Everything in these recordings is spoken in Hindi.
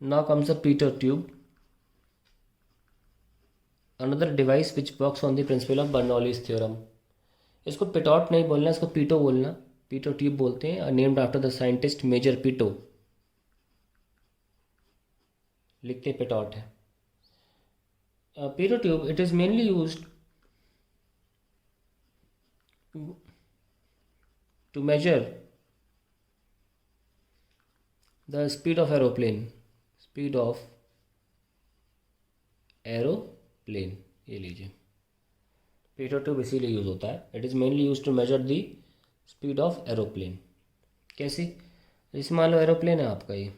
Now comes a Pitot tube, another device which works on the principle of Bernoulli's theorem. इसको पिटॉट नहीं बोलना, इसको पीटो बोलना, पीटो ट्यूब बोलते हैं, named after the scientist major Pitot, लिखते पिटॉट है। Pitot tube, it is mainly used to measure the speed of aeroplane, speed of aeroplane, ये लीजिए पीटो ट्यूब इसीलिए यूज़ होता है। It is mainly use to measure the speed of aeroplane. कैसे? जैसे मान लो एरोप्लेन है आपका, ये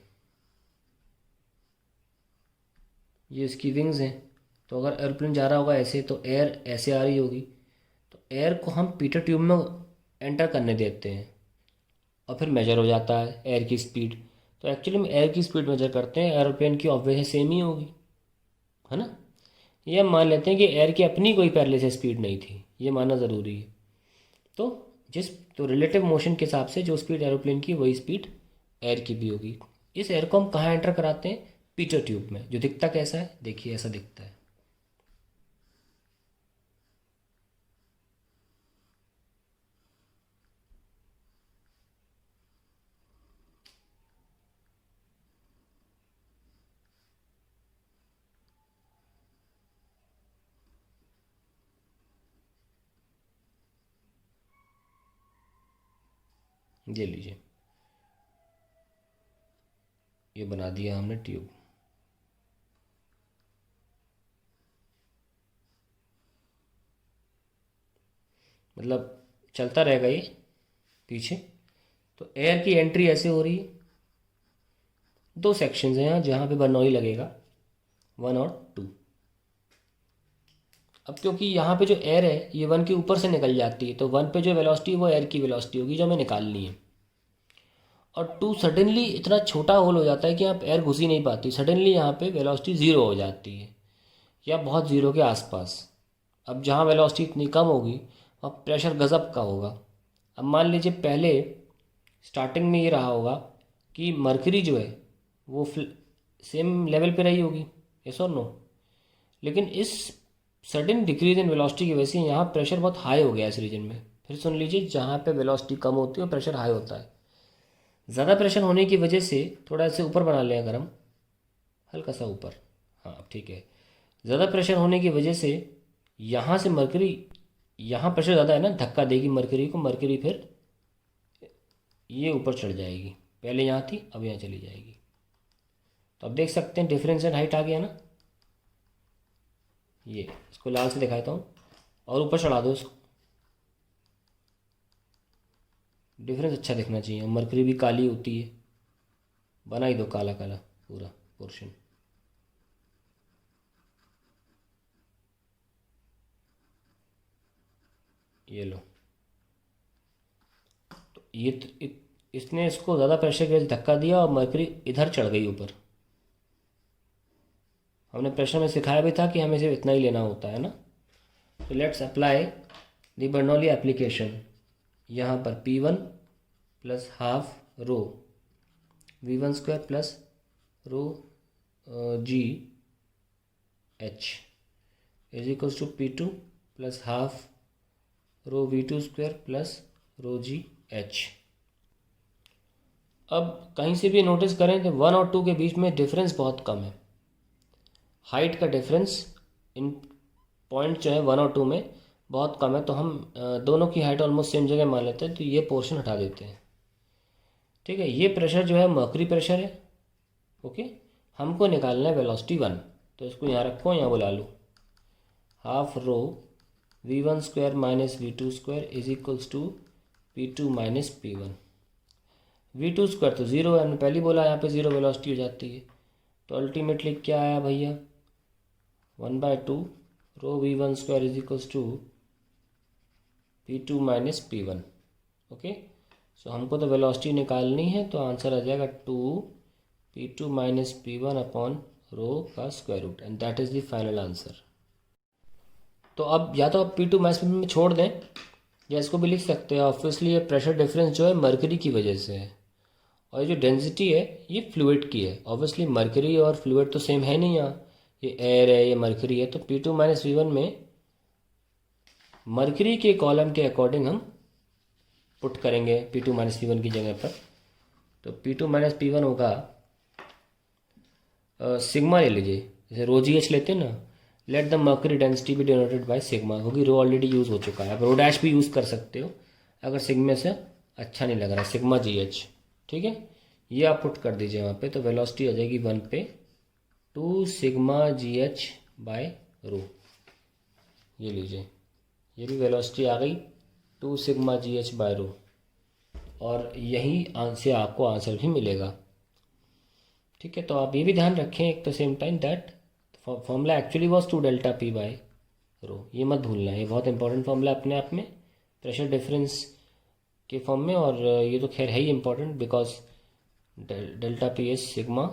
इसकी विंग्स हैं, तो अगर एरोप्लेन जा रहा होगा ऐसे तो एयर ऐसे आ रही होगी, तो एयर को हम पीटर ट्यूब में एंटर करने देते हैं और फिर मेजर हो जाता है एयर की स्पीड। तो एक्चुअली हम एयर की स्पीड मेजर करते हैं, एरोप्लेन की ऑब्वियसली सेम ही होगी, है ना। ये हम मान लेते हैं कि एयर की अपनी कोई पहले से स्पीड नहीं थी, ये मानना ज़रूरी है। तो तो रिलेटिव मोशन के हिसाब से जो स्पीड एरोप्लेन की वही स्पीड एयर की भी होगी। इस एयर को हम कहाँ एंटर कराते हैं? पीटर ट्यूब में। जो दिखता कैसा है, देखिए ऐसा दिखता है। ये लीजिए, ये बना दिया हमने ट्यूब। मतलब चलता रहेगा ये पीछे। तो एयर की एंट्री ऐसे हो रही है, दो सेक्शंस हैं यहाँ जहाँ पे बर्नौली लगेगा, 1 और 2। अब क्योंकि यहाँ पे जो एयर है ये 1 के ऊपर से निकल जाती है, तो 1 पे जो वेलोसिटी है वो एयर की वेलोसिटी होगी जो हमें निकालनी है। और 2 सडनली इतना छोटा होल हो जाता है कि यहाँ पे एयर घुस ही नहीं पाती, सडनली यहाँ पे वेलोसिटी ज़ीरो हो जाती है या बहुत ज़ीरो के आसपास। अब जहाँ वेलोसिटी इतनी कम होगी वहाँ प्रेशर गज़ब का होगा। अब मान लीजिए पहले स्टार्टिंग में ये रहा होगा कि मरकरी जो है वो सेम लेवल पे रही होगी, यस और नो। लेकिन इस सडन डिक्रीज इन वेलोसिटी की वजह से यहाँ प्रेशर बहुत हाई हो गया इस रीजन में। फिर सुन लीजिए, जहाँ पे वेलोसिटी कम होती है और प्रेशर हाई होता है। ज़्यादा प्रेशर होने की वजह से थोड़ा ऐसे ऊपर बना लें अगर हम, हल्का सा ऊपर, हाँ अब ठीक है। ज़्यादा प्रेशर होने की वजह से यहाँ से मरकरी, यहाँ प्रेशर ज़्यादा है ना, धक्का देगी मरकरी को, मरकरी फिर ये ऊपर चढ़ जाएगी। पहले यहाँ थी अब यहाँ चली जाएगी। तो अब देख सकते हैं डिफरेंस इन हाइट आ गया ना। ये इसको लाल से दिखाता हूँ और ऊपर चढ़ा दो इसको, डिफरेंस अच्छा दिखना चाहिए। मरकरी भी काली होती है, बना ही दो काला काला पूरा पोर्शन। ये लो, तो इसने इसको ज़्यादा प्रेशर की वजह से धक्का दिया और मरकरी इधर चढ़ गई ऊपर। हमने प्रेशर में सिखाया भी था कि हमें सिर्फ इतना ही लेना होता है ना। तो let's apply the Bernoulli application. यहाँ पर P1 plus half rho V1 square plus rho g h is equals to P2 plus half rho V2 square plus rho g h. अब कहीं से भी नोटिस करें तो 1 और 2 के बीच में डिफरेंस बहुत कम है। हाइट का डिफरेंस इन पॉइंट जो है 1 और 2 में बहुत कम है, तो हम दोनों की हाइट ऑलमोस्ट सेम जगह मान लेते हैं, तो ये पोर्शन हटा देते हैं। ठीक है, ये प्रेशर जो है मर्करी प्रेशर है। ओके, हमको निकालना है वेलोसिटी 1, तो इसको यहाँ रखो, यहाँ बुला लो। Half rho V1 square minus V2 square is equals to P2 minus P1। V2 square तो ज़ीरो है, हमने पहले ही बोला यहाँ पे ज़ीरो वेलोसिटी हो जाती है। तो अल्टीमेटली क्या आया भैया, 1/2 rho V1 square is equals to P2 minus P1। Okay, so हमको तो वेलोसिटी निकालनी है, तो आंसर आ जाएगा 2 P2 minus P1 upon rho का square root, and that is the final answer. तो अब या तो आप P2 माइनस P1 में छोड़ दें या इसको भी लिख सकते हैं। ऑब्वियसली ये प्रेशर डिफरेंस जो है मरकरी की वजह से है, और ये जो डेंसिटी है ये फ्लूइड की है। ऑब्वियसली मर्करी और फ्लूइड तो सेम है नहीं यहाँ, ये एयर है ये मर्करी है, तो P2 माइनस P1 में मर्करी के कॉलम के अकॉर्डिंग हम पुट करेंगे P2 माइनस P1 की जगह पर। तो P2 माइनस P1 होगा सिग्मा ले लीजिए, जैसे रो जी एच लेते हैं ना, let the mercury density B denoted by sigma, क्योंकि रो ऑलरेडी यूज़ हो चुका है। आप रो डैश भी यूज़ कर सकते हो अगर सिग्मा से अच्छा नहीं लग रहा, सिग्मा जी एच, ठीक है। ये आप पुट कर दीजिए वहाँ पे, तो वेलोसिटी आ जाएगी 1 पे 2 sigma g H bye rho. ये लीजिए, ये भी वेलोसिटी आ गई 2 सिग्मा जी एच बाय रो, और यहीं से आपको आंसर भी मिलेगा, ठीक है। तो आप ये भी ध्यान रखें एक the same time that formula actually was 2 delta P by rho, ये मत भूलना है, ये बहुत इंपॉर्टेंट फॉर्मूला अपने आप में प्रेशर डिफरेंस के फॉर्म में। और ये तो खैर है ही important because delta P is sigma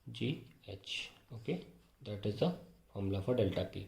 g h, okay, that is the formula for delta P.